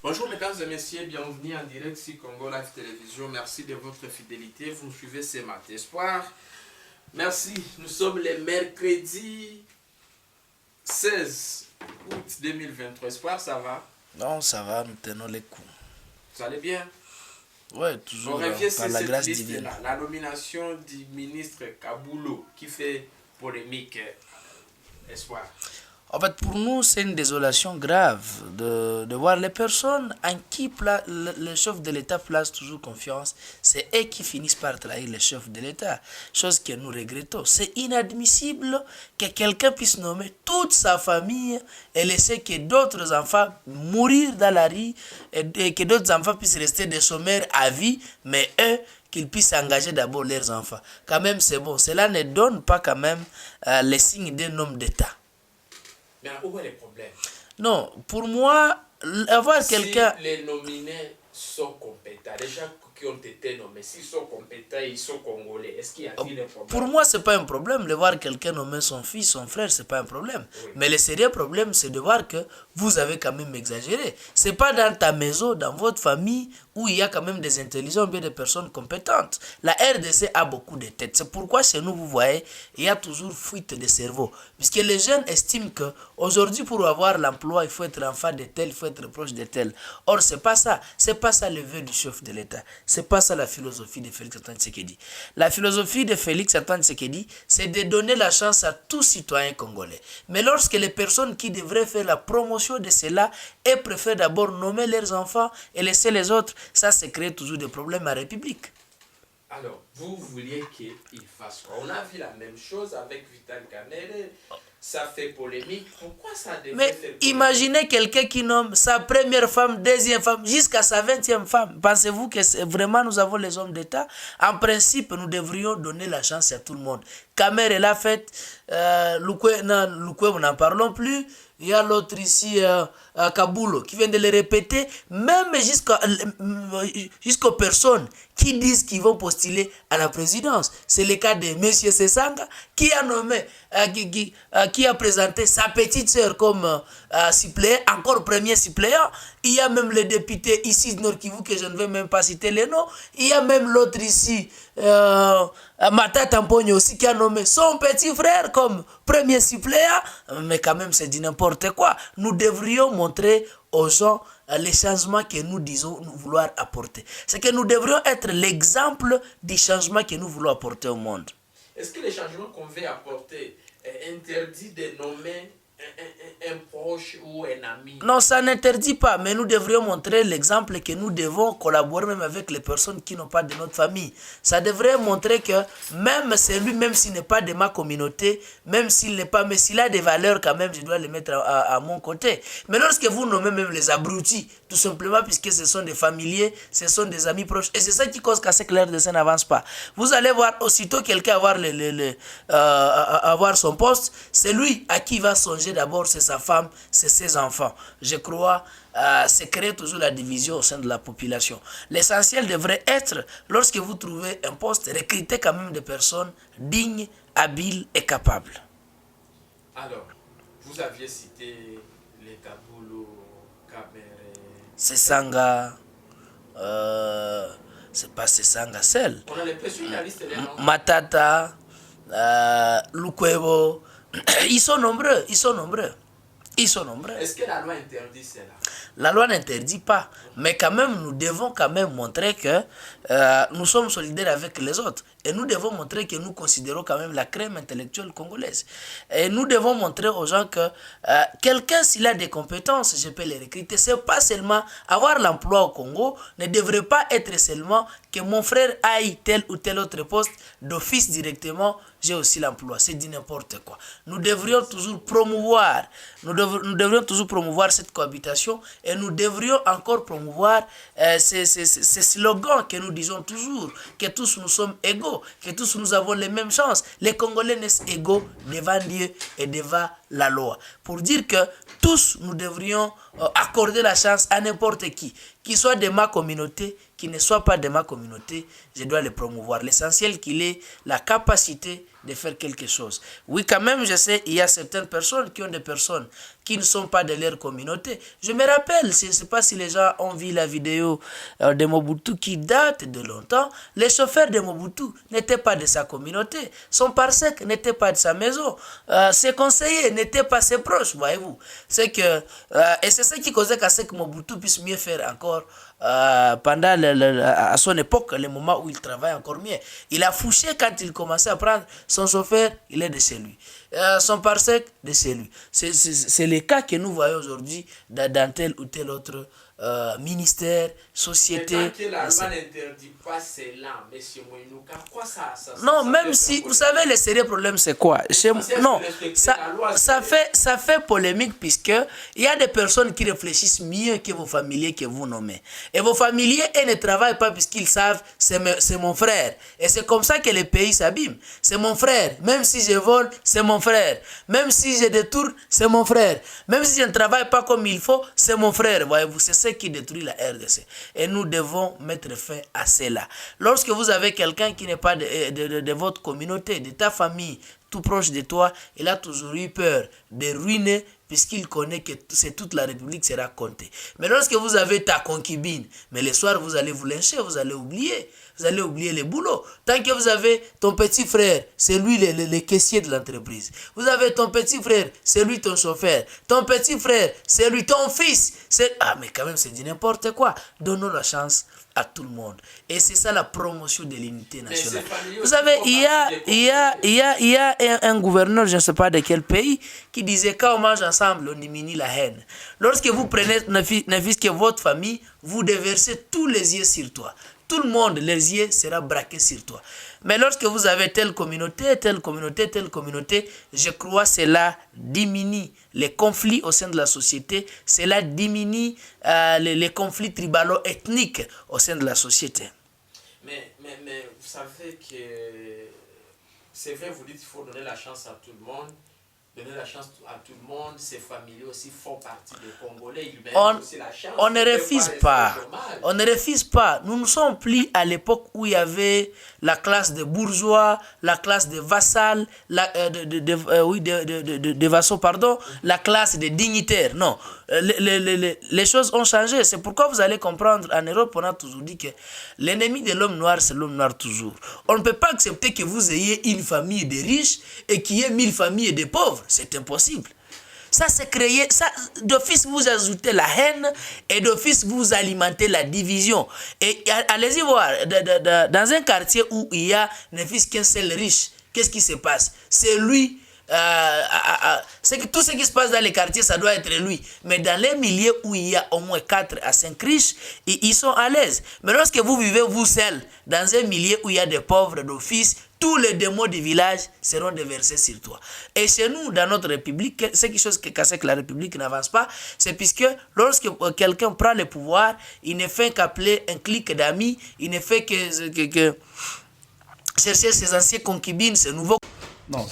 Bonjour mesdames et messieurs, bienvenue en direct sur Congo Live Télévision. Merci de votre fidélité. Vous nous suivez ce matin. Espoir. Merci. Nous sommes le mercredi 16 août 2023. Espoir, ça va? Non, ça va, nous tenons les coups. Vous allez bien? Ouais, toujours on revient par la grâce divine. La nomination du ministre Kaboulou qui fait polémique. Espoir. En fait, pour nous, c'est une désolation grave de voir les personnes en qui le chef de l'État place toujours confiance. C'est eux qui finissent par trahir le chef de l'État. Chose que nous regrettons. C'est inadmissible que quelqu'un puisse nommer toute sa famille et laisser que d'autres enfants mourir dans la rue et que d'autres enfants puissent rester des sommaires à vie, mais eux, qu'ils puissent engager d'abord leurs enfants. Quand même, c'est bon. Cela ne donne pas quand même les signes d'un homme d'État. Mais où est le problème? Non, pour moi, avoir quelqu'un... Si les nominés sont compétents, les gens qui ont été nommés, s'ils sont compétents, ils sont congolais, est-ce qu'il y a un problème? Pour moi, c'est pas un problème de voir quelqu'un nommer son fils, son frère, c'est pas un problème. Oui. Mais le sérieux problème, c'est de voir que vous avez quand même exagéré. C'est pas dans ta maison, dans votre famille, où il y a quand même des intelligents, bien des personnes compétentes. La RDC a beaucoup de têtes. C'est pourquoi chez nous, vous voyez, il y a toujours fuite de cerveau. Puisque les jeunes estiment que aujourd'hui, pour avoir l'emploi, il faut être enfant de tel, il faut être proche de tel. Or, c'est pas ça. C'est pas ça le vœu du chef de l'État. C'est pas ça la philosophie de Félix Antoine Tshisekedi. La philosophie de Félix Antoine Tshisekedi, c'est de donner la chance à tout citoyen congolais. Mais lorsque les personnes qui devraient faire la promotion de cela, elles préfèrent d'abord nommer leurs enfants et laisser les autres, ça se crée toujours des problèmes à la République. Alors, vous vouliez qu'il fasse quoi? On a vu la même chose avec Vital Kamerhe. Ça fait polémique. Pourquoi ça devrait Mais faire polémique? Imaginez quelqu'un qui nomme sa première femme, deuxième femme, jusqu'à sa 20e femme. Pensez-vous que vraiment nous avons les hommes d'État? En principe, nous devrions donner la chance à tout le monde. Kamerhe l'a fait, Lukwe, nous n'en parlons plus. Il y a l'autre ici, Kaboulou, qui vient de le répéter, même jusqu'aux personnes qui disent qu'ils vont postuler à la présidence. C'est le cas de M. Sesanga, qui a nommé, qui a présenté sa petite sœur comme suppléant, encore premier suppléant. Il y a même le député ici de Nord Kivu, que je ne vais même pas citer les noms. Il y a même l'autre ici, Matata Mpogno aussi, qui a nommé son petit frère comme premier suppléant. Mais quand même, c'est du n'importe quoi. Nous devrions montrer aux gens les changements que nous disons nous vouloir apporter. C'est que nous devrions être l'exemple du changement que nous voulons apporter au monde. Est-ce que les changements qu'on veut apporter est interdit de nommer un proche ou un ami? Non, ça n'interdit pas, mais nous devrions montrer l'exemple que nous devons collaborer même avec les personnes qui n'ont pas de notre famille. Ça devrait montrer que même celui, même s'il n'est pas de ma communauté, même s'il n'est pas, mais s'il a des valeurs quand même, je dois les mettre à mon côté. Mais lorsque vous nommez même les abrutis, tout simplement puisque ce sont des familiers, ce sont des amis proches, et c'est ça qui cause qu'à ce que l'RDC n'avance pas. Vous allez voir aussitôt quelqu'un avoir son poste, c'est lui à qui il va songer d'abord, c'est sa femme, c'est ses enfants. Je crois c'est créer toujours la division au sein de la population. L'essentiel devrait être, lorsque vous trouvez un poste, recruter quand même des personnes dignes, habiles et capables. Alors, vous aviez cité les Kaboulou, Kamerhe, Sesanga, c'est pas Sesanga seul. On a l'impression qu'il y a liste des noms. Matata, Lukwebo, ils sont nombreux, ils sont nombreux. Ils sont nombreux. Est-ce que la loi interdit cela? La loi n'interdit pas, mais quand même, nous devons quand même montrer que nous sommes solidaires avec les autres. Et nous devons montrer que nous considérons quand même la crème intellectuelle congolaise. Et nous devons montrer aux gens que quelqu'un, s'il a des compétences, je peux les recruter. Ce n'est pas seulement avoir l'emploi au Congo, ne devrait pas être seulement que mon frère aille tel ou tel autre poste d'office directement, j'ai aussi l'emploi. C'est dit n'importe quoi. Nous devrions toujours promouvoir, nous devrions toujours promouvoir cette cohabitation et nous devrions encore promouvoir ces slogans que nous disons toujours, que tous nous sommes égaux, que tous nous avons les mêmes chances. Les Congolais naissent égaux devant Dieu et devant la loi. Pour dire que tous nous devrions accorder la chance à n'importe qui soit de ma communauté, qui ne soit pas de ma communauté, je dois le promouvoir. L'essentiel qu'il ait la capacité de faire quelque chose. Oui, quand même, je sais, il y a certaines personnes qui ont des personnes qui ne sont pas de leur communauté. Je me rappelle, je ne sais pas si les gens ont vu la vidéo de Mobutu qui date de longtemps. Les chauffeurs de Mobutu n'étaient pas de sa communauté. Son parsec n'était pas de sa maison. Ses conseillers n'étaient pas ses proches, voyez-vous. C'est que, et c'est ce qui causait qu'à ce que Mobutu puisse mieux faire encore pendant à son époque, le moment où il travaille encore mieux. Il a fouché quand il commençait à prendre son chauffeur, il est de chez lui. Son parsec, de chez lui. C'est le cas que nous voyons aujourd'hui dans tel ou tel autre ministère, société. Mais tant que la loi n'interdit pas cela, M. Moïnouka, quoi ça non, même si, vous savez, le sérieux problème, c'est quoi? Non, ça fait polémique puisque il y a des personnes qui réfléchissent mieux que vos familiers que vous nommez. Et vos familiers, ils ne travaillent pas puisqu'ils savent, c'est mon frère. Et c'est comme ça que le pays s'abîme. C'est mon frère. Même si je vole, c'est mon frère. Même si je détourne, c'est mon frère. Même si je ne travaille pas comme il faut, c'est mon frère. Voyez-vous, c'est ce qui détruit la RDC. Et nous devons mettre fin à cela. Lorsque vous avez quelqu'un qui n'est pas de votre communauté, de ta famille, tout proche de toi, il a toujours eu peur de ruiner puisqu'il connaît que c'est toute la République sera comptée. Mais lorsque vous avez ta concubine, mais le soir vous allez vous lyncher, vous allez oublier. Vous allez oublier le boulot. Tant que vous avez ton petit frère, c'est lui le caissier de l'entreprise. Vous avez ton petit frère, c'est lui ton chauffeur. Ton petit frère, c'est lui ton fils. Ah, mais quand même, c'est dit n'importe quoi. Donnons la chance à tout le monde. Et c'est ça la promotion de l'unité nationale. Vous savez, il y a un gouverneur, je ne sais pas de quel pays, qui disait quand on mange ensemble, on diminue la haine. Lorsque vous prenez ne fût que votre famille, vous déversez tous les yeux sur toi. Tout le monde, les yeux sera braqué sur toi. Mais lorsque vous avez telle communauté, je crois que cela diminue les conflits au sein de la société, cela diminue les conflits tribalo-ethniques au sein de la société. Mais vous savez que c'est vrai, vous dites qu'il faut donner la chance à tout le monde. Donner la chance à tout le monde, ses familles aussi font partie des Congolais. Ils méritent aussi la chance. On ne refuse pas. On ne refuse pas. Nous ne sommes plus à l'époque où il y avait la classe de bourgeois, la classe de vassals, de vassaux, pardon, la classe de dignitaires. Non. Les choses ont changé. C'est pourquoi vous allez comprendre, en Europe, on a toujours dit que l'ennemi de l'homme noir, c'est l'homme noir toujours. On ne peut pas accepter que vous ayez une famille de riches et qu'il y ait 1000 familles de pauvres. C'est impossible. Ça, c'est créé. Ça, d'office, vous ajoutez la haine et d'office, vous alimentez la division. Et allez-y voir, dans un quartier où il y a ne fût qu'un seul riche, qu'est-ce qui se passe? C'est lui. C'est que tout ce qui se passe dans les quartiers, ça doit être lui. Mais dans les milieux où il y a au moins 4 à 5 riches, ils sont à l'aise. Mais lorsque vous vivez vous seul, dans un milieu où il y a des pauvres d'office, tous les démons du village seront déversés sur toi. Et chez nous, dans notre République, c'est quelque chose qui casse que la République n'avance pas, c'est puisque lorsque quelqu'un prend le pouvoir, il ne fait qu'appeler un clique d'amis, il ne fait que chercher ses anciennes concubines, ses nouveaux... Non,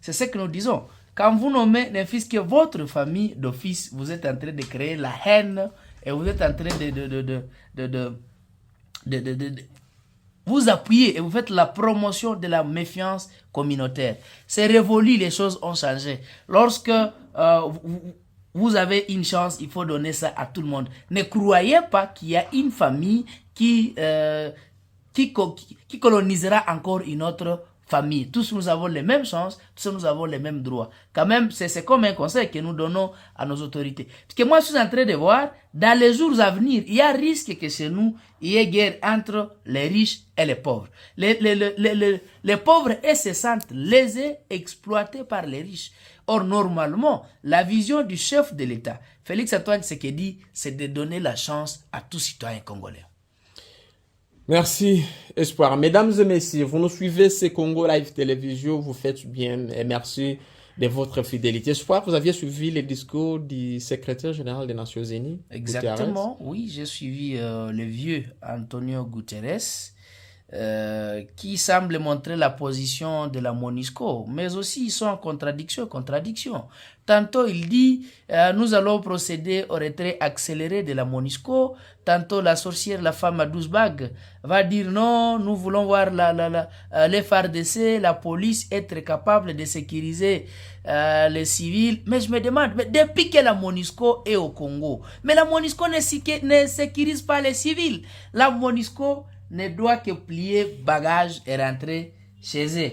c'est ce que nous disons. Quand vous nommez ne fût que votre famille d'office, vous êtes en train de créer la haine et vous êtes en train de vous appuyez et vous faites la promotion de la méfiance communautaire. C'est révolu, les choses ont changé. Lorsque vous avez une chance, il faut donner ça à tout le monde. Ne croyez pas qu'il y a une famille qui colonisera encore une autre famille. Tous nous avons les mêmes chances, tous nous avons les mêmes droits. Quand même, c'est comme un conseil que nous donnons à nos autorités. Parce que moi, je suis en train de voir, dans les jours à venir, il y a risque que chez nous, il y ait guerre entre les riches et les pauvres. Les pauvres se sentent lésés, exploités par les riches. Or, normalement, la vision du chef de l'État, Félix Antoine Tshisekedi, c'est de donner la chance à tous citoyens congolais. Merci, Espoir. Mesdames et messieurs, vous nous suivez, c'est Congo Live Télévision, vous faites bien et merci de votre fidélité. Espoir, vous aviez suivi les discours du secrétaire général des Nations Unies. Exactement, oui, j'ai suivi le vieux Antonio Guterres. qui semble montrer la position de la MONUSCO, mais aussi ils sont en contradiction. Tantôt il dit nous allons procéder au retrait accéléré de la MONUSCO, tantôt la sorcière, la femme à 12 bagues, va dire non, nous voulons voir les FARDC, la police être capable de sécuriser les civils. Mais je me demande, mais depuis que la MONUSCO est au Congo, mais la MONUSCO ne sécurise pas les civils. La MONUSCO ne doit que plier bagages et rentrer chez eux.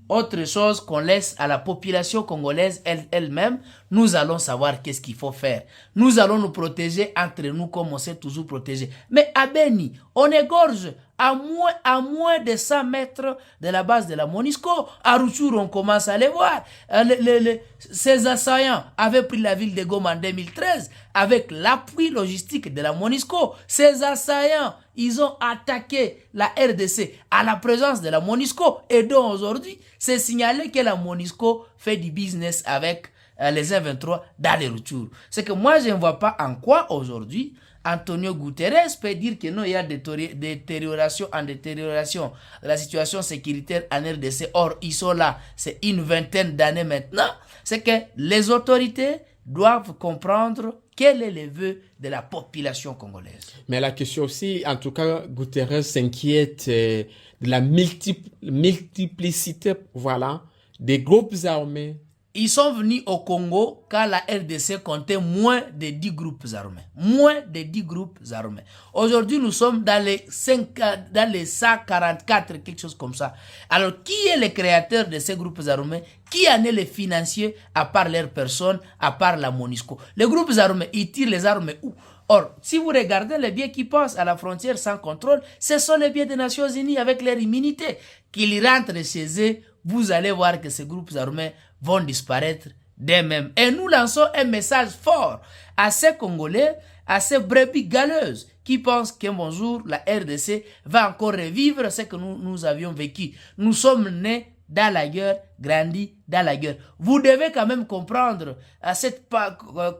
Autre chose qu'on laisse à la population congolaise elle-même, nous allons savoir qu'est-ce qu'il faut faire. Nous allons nous protéger entre nous comme on s'est toujours protégé. Mais à Beni, on égorge à moins de 100 mètres de la base de la MONUSCO. À Rutshuru, on commence à les voir. Ces assaillants avaient pris la ville de Goma en 2013 avec l'appui logistique de la MONUSCO. Ces assaillants, ils ont attaqué la RDC à la présence de la MONUSCO. Et donc aujourd'hui, c'est signalé que la MONUSCO fait du business avec les M23 dans les Rutshuru. C'est que moi, je ne vois pas en quoi aujourd'hui Antonio Guterres peut dire que non, il y a détérioration de la situation sécuritaire en RDC. Or, ils sont là, c'est une vingtaine d'années maintenant. C'est que les autorités doivent comprendre quel est le vœu de la population congolaise. Mais la question aussi, en tout cas, Guterres s'inquiète de la multiplicité, voilà, des groupes armés. Ils sont venus au Congo quand la RDC comptait moins de 10 groupes armés. Moins de 10 groupes armés. Aujourd'hui, nous sommes dans les 144, quelque chose comme ça. Alors, qui est le créateur de ces groupes armés? Qui en est le financier à part leurs personnes, à part la MONUSCO? Les groupes armés, ils tirent les armes où? Or, si vous regardez les biens qui passent à la frontière sans contrôle, ce sont les biens des Nations Unies avec leur immunité. Qu'ils rentrent chez eux, vous allez voir que ces groupes armés vont disparaître d'eux-mêmes. Et nous lançons un message fort à ces Congolais, à ces brebis galeuses qui pensent qu'un bon jour, la RDC va encore revivre ce que nous avions vécu. Nous sommes nés dans la guerre, grandis dans la guerre. Vous devez quand même comprendre cette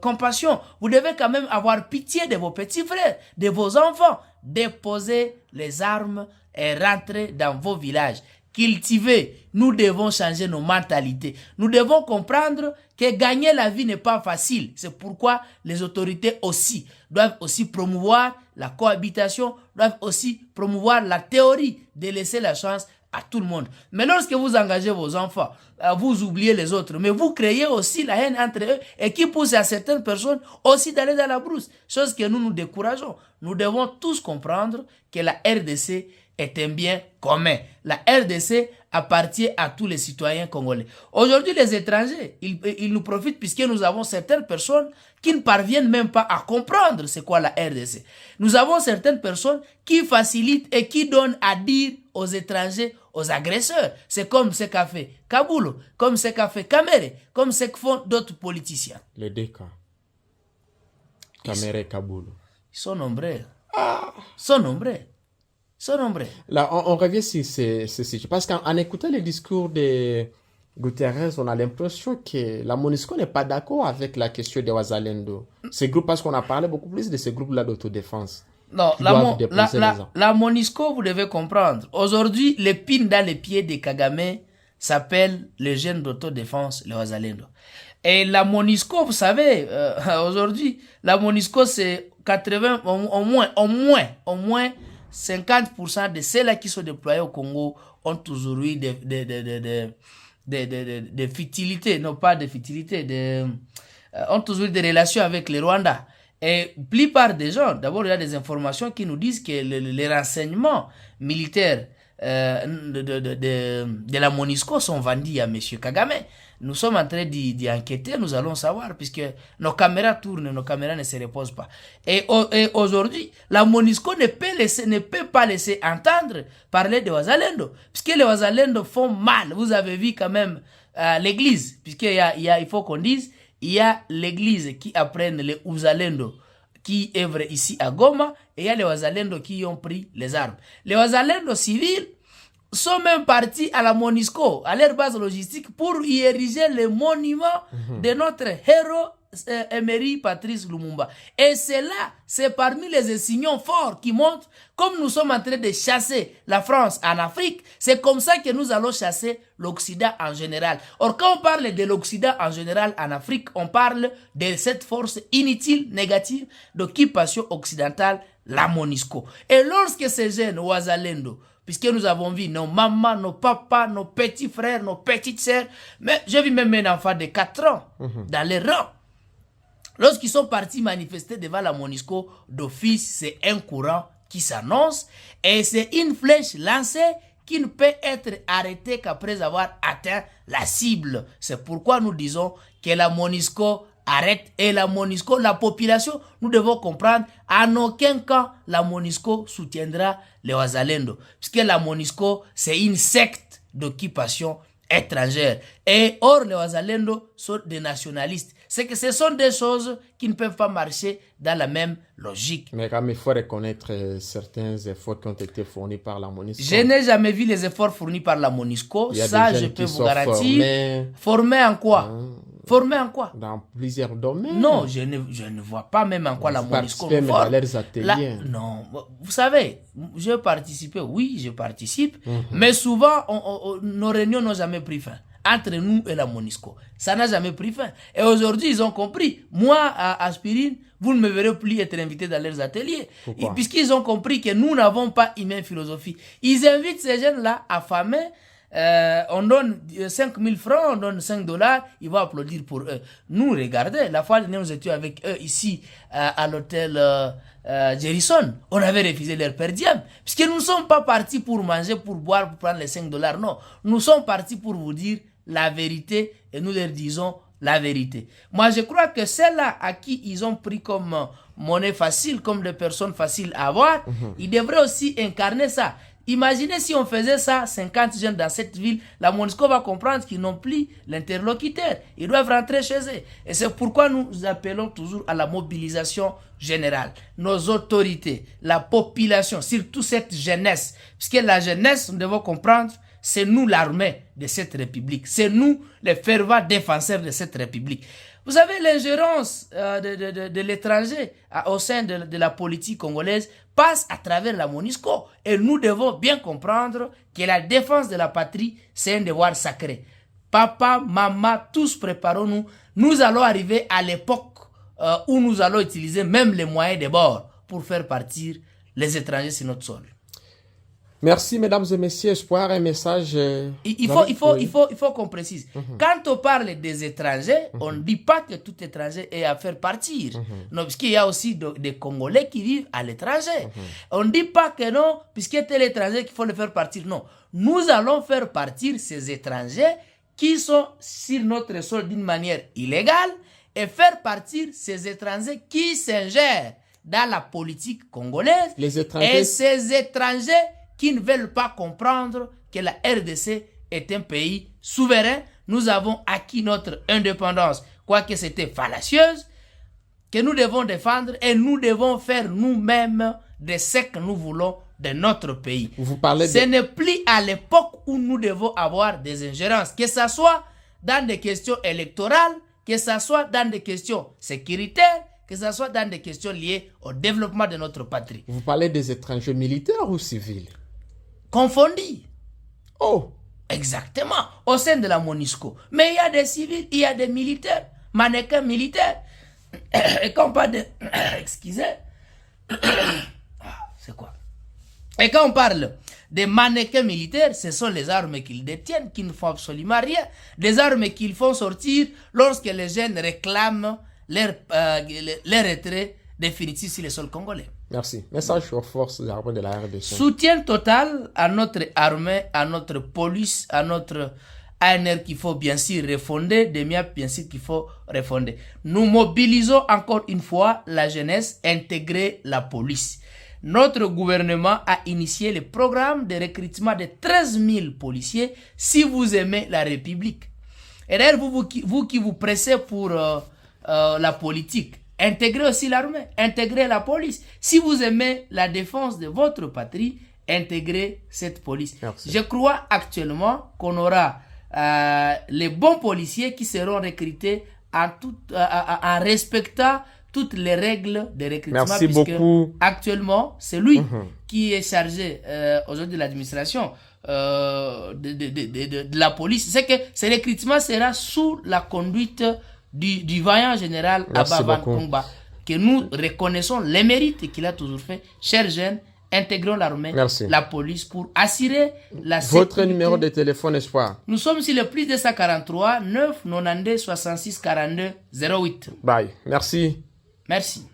compassion. Vous devez quand même avoir pitié de vos petits frères, de vos enfants. Déposez les armes et rentrez dans vos villages. Cultiver, nous devons changer nos mentalités. Nous devons comprendre que gagner la vie n'est pas facile. C'est pourquoi les autorités aussi doivent aussi promouvoir la cohabitation, doivent aussi promouvoir la théorie de laisser la chance à tout le monde. Mais lorsque vous engagez vos enfants, vous oubliez les autres, mais vous créez aussi la haine entre eux et qui pousse à certaines personnes aussi d'aller dans la brousse. Chose que nous décourageons. Nous devons tous comprendre que la RDC est un bien commun. La RDC appartient à tous les citoyens congolais. Aujourd'hui, les étrangers, ils nous profitent puisque nous avons certaines personnes qui ne parviennent même pas à comprendre c'est quoi la RDC. Nous avons certaines personnes qui facilitent et qui donnent à dire aux étrangers, aux agresseurs. C'est comme ce qu'a fait Kabulo, comme ce qu'a fait Kamere, comme ce que font d'autres politiciens. Les deux cas. Kamere et Kabulo. Ils sont nombreux. Ils sont nombreux. Là, on revient sur ce parce qu'en écoutant les discours de Guterres, on a l'impression que la MONUSCO n'est pas d'accord avec la question de Wazalendo. Ces groupes, parce qu'on a parlé beaucoup plus de ces groupes-là d'autodéfense. Non, la MONUSCO, vous devez comprendre. Aujourd'hui, l'épine dans les pieds de Kagame s'appelle le jeune d'autodéfense, le Wazalendo. Et la MONUSCO, vous savez, aujourd'hui, la MONUSCO, c'est 80, au moins 50% de ceux-là qui sont déployés au Congo ont toujours eu des futilités, non pas des futilités, ont toujours eu des relations avec le Rwanda. Et la plupart des gens, d'abord il y a des informations qui nous disent que les renseignements militaires de la MONUSCO sont vendus à M. Kagame. Nous sommes en train d'y enquêter, nous allons savoir, puisque nos caméras tournent, nos caméras ne se reposent pas. Et aujourd'hui, la MONUSCO ne peut pas laisser entendre parler de Wazalendo, puisque les Wazalendo font mal. Vous avez vu quand même l'église, il faut qu'on dise, il y a l'église qui apprennent les Wazalendo qui œuvrent ici à Goma, et il y a les Wazalendo qui ont pris les armes. Les Wazalendo civils sont même partis à la MONUSCO, à leur base logistique, pour y ériger le monument de notre héros Emery Patrice Lumumba. Et c'est là, c'est parmi les signaux forts qui montrent, comme nous sommes en train de chasser la France en Afrique, c'est comme ça que nous allons chasser l'Occident en général. Or, quand on parle de l'Occident en général en Afrique, on parle de cette force inutile, négative, d'occupation occidentale, la MONUSCO. Et lorsque ces jeunes Wazalendo, puisque nous avons vu nos mamans, nos papas, nos petits frères, nos petites sœurs, mais j'ai vu même un enfant de 4 ans dans les rangs. Lorsqu'ils sont partis manifester devant la MONUSCO, d'office, c'est un courant qui s'annonce et c'est une flèche lancée qui ne peut être arrêtée qu'après avoir atteint la cible. C'est pourquoi nous disons que la MONUSCO arrête et la MONUSCO, la population, nous devons comprendre, en aucun cas la MONUSCO soutiendra les Wazalendo, puisque la MONUSCO c'est une secte d'occupation étrangère. Et or les Wazalendo sont des nationalistes. C'est que ce sont des choses qui ne peuvent pas marcher dans la même logique. Mais quand même, il faut reconnaître certains efforts qui ont été fournis par la MONUSCO. Je n'ai jamais vu les efforts fournis par la MONUSCO. Ça, je peux vous garantir. Formés en quoi? Formés en quoi? Dans plusieurs domaines. Non, je ne vois pas même en quoi la MONUSCO forme. Dans leurs ateliers. Non, vous savez, je participe, oui, je participe, mais souvent, nos réunions n'ont jamais pris fin. Entre nous et la MONUSCO. Ça n'a jamais pris fin. Et aujourd'hui, ils ont compris. Moi, à Aspirine, vous ne me verrez plus être invité dans leurs ateliers. Puisqu'ils ont compris que nous n'avons pas une même philosophie. Ils invitent ces jeunes-là affamés. On donne 5 000 francs, on donne 5 $, ils vont applaudir pour eux. Nous, regardez, la fois dernière, nous étions avec eux ici à l'hôtel Jerison. On avait refusé leur per diem. Puisque nous ne sommes pas partis pour manger, pour boire, pour prendre les 5 $. Non, nous sommes partis pour vous dire la vérité et nous leur disons la vérité. Moi, je crois que celles-là à qui ils ont pris comme monnaie facile, comme des personnes faciles à avoir, ils devraient aussi incarner ça. Imaginez si on faisait ça, 50 jeunes dans cette ville, la MONUSCO va comprendre qu'ils n'ont plus l'interlocuteur. Ils doivent rentrer chez eux. Et c'est pourquoi nous appelons toujours à la mobilisation générale. Nos autorités, la population, surtout cette jeunesse. Puisque la jeunesse, nous devons comprendre, c'est nous l'armée de cette république. C'est nous les fervents défenseurs de cette république. Vous savez, l'ingérence de l'étranger au sein de la politique congolaise passe à travers la MONUSCO. Et nous devons bien comprendre que la défense de la patrie, c'est un devoir sacré. Papa, maman, tous préparons-nous. Nous allons arriver à l'époque où nous allons utiliser même les moyens de bord pour faire partir les étrangers sur notre sol. Merci, mesdames et messieurs. Espoir, un message. Il faut qu'on précise. Quand on parle des étrangers, on ne dit pas que tout étranger est à faire partir. Non, puisqu'il y a aussi des Congolais qui vivent à l'étranger. On ne dit pas que non, puisque tel étranger qu'il faut le faire partir. Non. Nous allons faire partir ces étrangers qui sont sur notre sol d'une manière illégale et faire partir ces étrangers qui s'ingèrent dans la politique congolaise. Les étrangers. Et ces étrangers qui ne veulent pas comprendre que la RDC est un pays souverain. Nous avons acquis notre indépendance, quoique c'était fallacieuse, que nous devons défendre et nous devons faire nous-mêmes de ce que nous voulons de notre pays. Ce n'est plus à l'époque où nous devons avoir des ingérences, que ce soit dans des questions électorales, que ce soit dans des questions sécuritaires, que ce soit dans des questions liées au développement de notre patrie. Vous parlez des étrangers militaires ou civils? Confondus. Oh. Exactement. Au sein de la MONUSCO. Mais il y a des civils, il y a des militaires. Mannequins militaires. Et quand on parle de... Excusez. C'est quoi? Et quand on parle des mannequins militaires, ce sont les armes qu'ils détiennent, qui ne font absolument rien. Des armes qu'ils font sortir lorsque les jeunes réclament leur retrait définitif sur le sol congolais. Merci. Message aux forces armées de la RDC. Soutien total à notre armée, à notre police, à notre ANR qu'il faut bien sûr refonder, des MIAP bien sûr qu'il faut refonder. Nous mobilisons encore une fois la jeunesse, intégrer la police. Notre gouvernement a initié le programme de recrutement de 13 000 policiers si vous aimez la République. Et d'ailleurs, vous qui vous pressez pour la politique, intégrez aussi l'armée, intégrez la police. Si vous aimez la défense de votre patrie, intégrez cette police. Merci. Je crois actuellement qu'on aura les bons policiers qui seront recrutés en respectant toutes les règles de recrutement. Merci beaucoup. Actuellement, c'est lui qui est chargé aujourd'hui de l'administration de la police. C'est que ce recrutement sera sous la conduite du vaillant général Abba Van Kongba, que nous reconnaissons les mérites qu'il a toujours fait. Chers jeunes, intégrons l'armée, la police pour assurer la sécurité. Votre numéro de téléphone, Espoir. Nous sommes sur le plus 243 9 92 66 42 08. Bye. Merci. Merci.